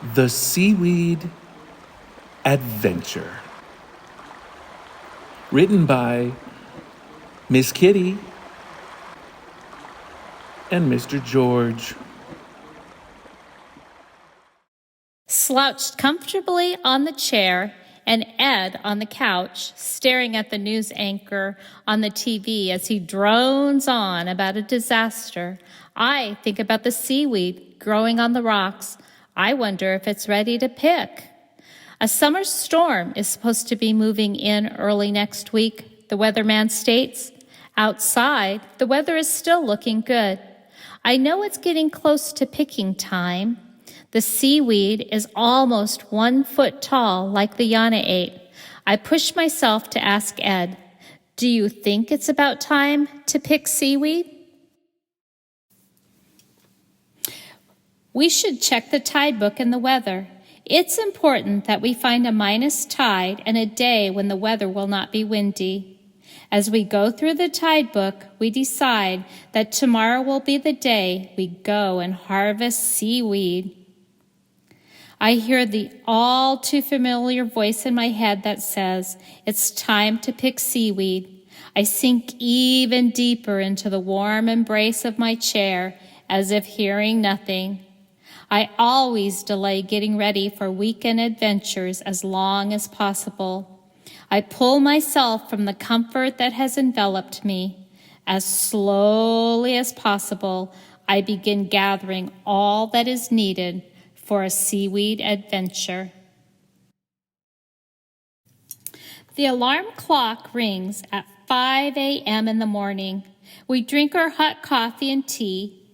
The Seaweed Adventure. Written by Miss Kitty and Mr. George. Slouched comfortably on the chair, and Ed on the couch, staring at the news anchor on the TV as he drones on about a disaster. I think about the seaweed growing on the rocks. I wonder if it's ready to pick. A summer storm is supposed to be moving in early next week, the weatherman states. Outside, the weather is still looking good. I know it's getting close to picking time. The seaweed is almost 1 foot tall, like the Yanaate. I push myself to ask Ed, do you think it's about time to pick seaweed? We should check the tide book and the weather. It's important that we find a minus tide and a day when the weather will not be windy. As we go through the tide book, we decide that tomorrow will be the day we go and harvest seaweed. I hear the all too familiar voice in my head that says, it's time to pick seaweed. I sink even deeper into the warm embrace of my chair, as if hearing nothing. I always delay getting ready for weekend adventures as long as possible. I pull myself from the comfort that has enveloped me. As slowly as possible, I begin gathering all that is needed for a seaweed adventure. The alarm clock rings at 5 a.m. in the morning. We drink our hot coffee and tea,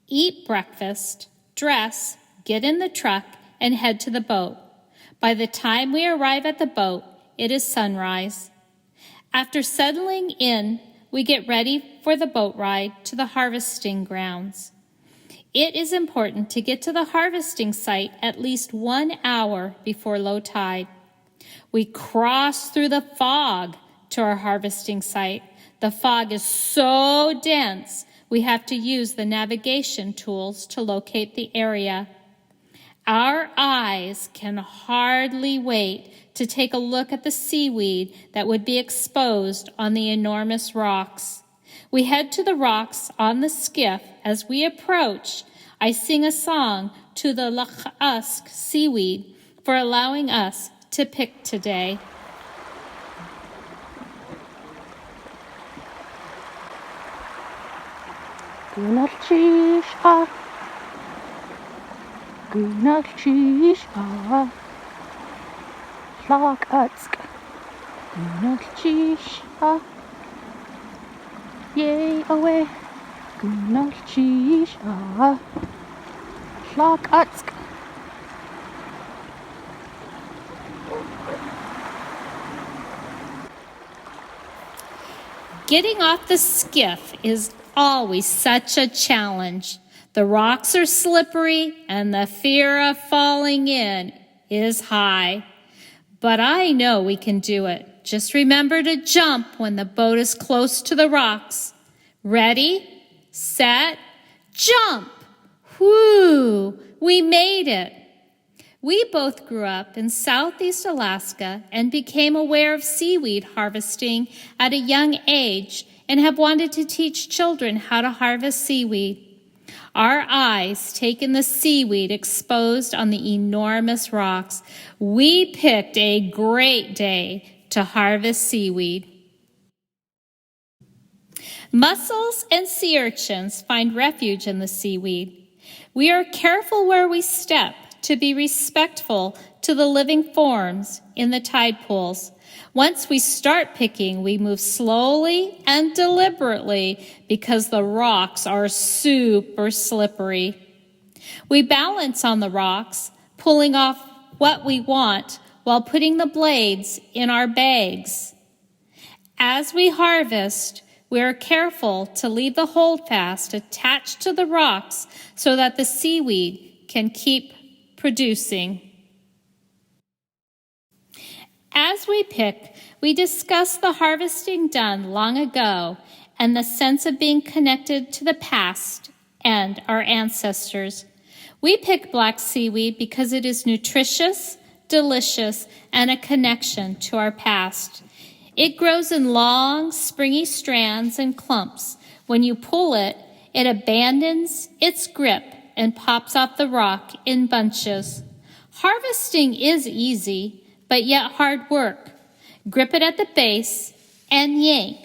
eat breakfast, dress, get in the truck, and head to the boat. By the time we arrive at the boat, it is sunrise. After settling in, we get ready for the boat ride to the harvesting grounds. It is important to get to the harvesting site at least 1 hour before low tide. We cross through the fog to our harvesting site. The fog is so dense, we have to use the navigation tools to locate the area. Our eyes can hardly wait to take a look at the seaweed that would be exposed on the enormous rocks. We head to the rocks on the skiff. As we approach, I sing a song to the laakh'ask seaweed for allowing us to pick today. Laakh'ask, yay away, Laakh'ask. Getting off the skiff is always such a challenge. The rocks are slippery and the fear of falling in is high. But I know we can do it. Just remember to jump when the boat is close to the rocks. Ready, set, jump! Whoo! We made it! We both grew up in Southeast Alaska and became aware of seaweed harvesting at a young age and have wanted to teach children how to harvest seaweed. Our eyes take in the seaweed exposed on the enormous rocks. We picked a great day to harvest seaweed. Mussels and sea urchins find refuge in the seaweed. We are careful where we step to be respectful to the living forms in the tide pools. Once we start picking, we move slowly and deliberately because the rocks are super slippery. We balance on the rocks, pulling off what we want while putting the blades in our bags. As we harvest, we are careful to leave the holdfast attached to the rocks so that the seaweed can keep producing. As we pick, we discuss the harvesting done long ago and the sense of being connected to the past and our ancestors. We pick black seaweed because it is nutritious, delicious, and a connection to our past. It grows in long, springy strands and clumps. When you pull it, it abandons its grip and pops off the rock in bunches. Harvesting is easy, but yet hard work. Grip it at the base and yank.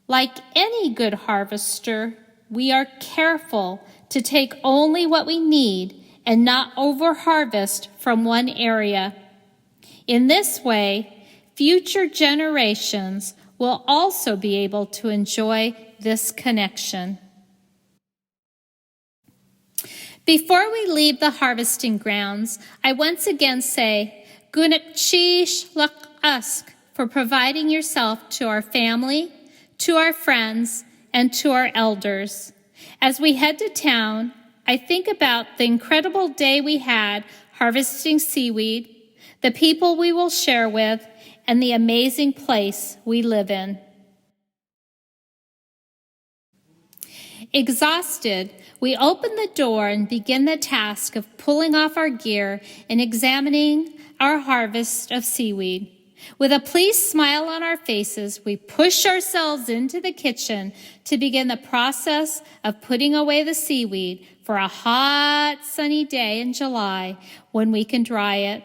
Like any good harvester, we are careful to take only what we need and not over-harvest from one area. In this way, future generations will also be able to enjoy this connection. Before we leave the harvesting grounds, I once again say, Gunakshish Laakh'ask, for providing yourself to our family, to our friends, and to our elders. As we head to town, I think about the incredible day we had harvesting seaweed, the people we will share with, and the amazing place we live in. Exhausted, we open the door and begin the task of pulling off our gear and examining our harvest of seaweed. With a pleased smile on our faces, we push ourselves into the kitchen to begin the process of putting away the seaweed for a hot, sunny day in July when we can dry it.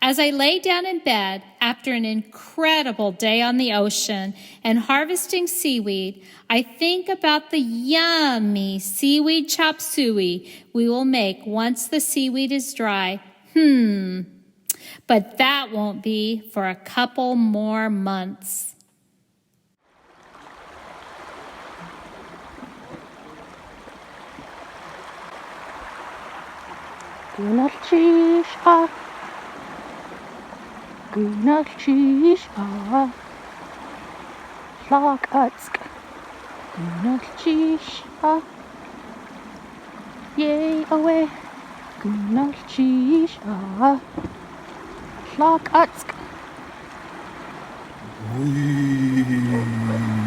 As I lay down in bed after an incredible day on the ocean and harvesting seaweed, I think about the yummy seaweed chop suey we will make once the seaweed is dry. But that won't be for a couple more months. Gunakshish laakh'ask. Gunakshish yay away. Gunakshish laakh'ask. Wee.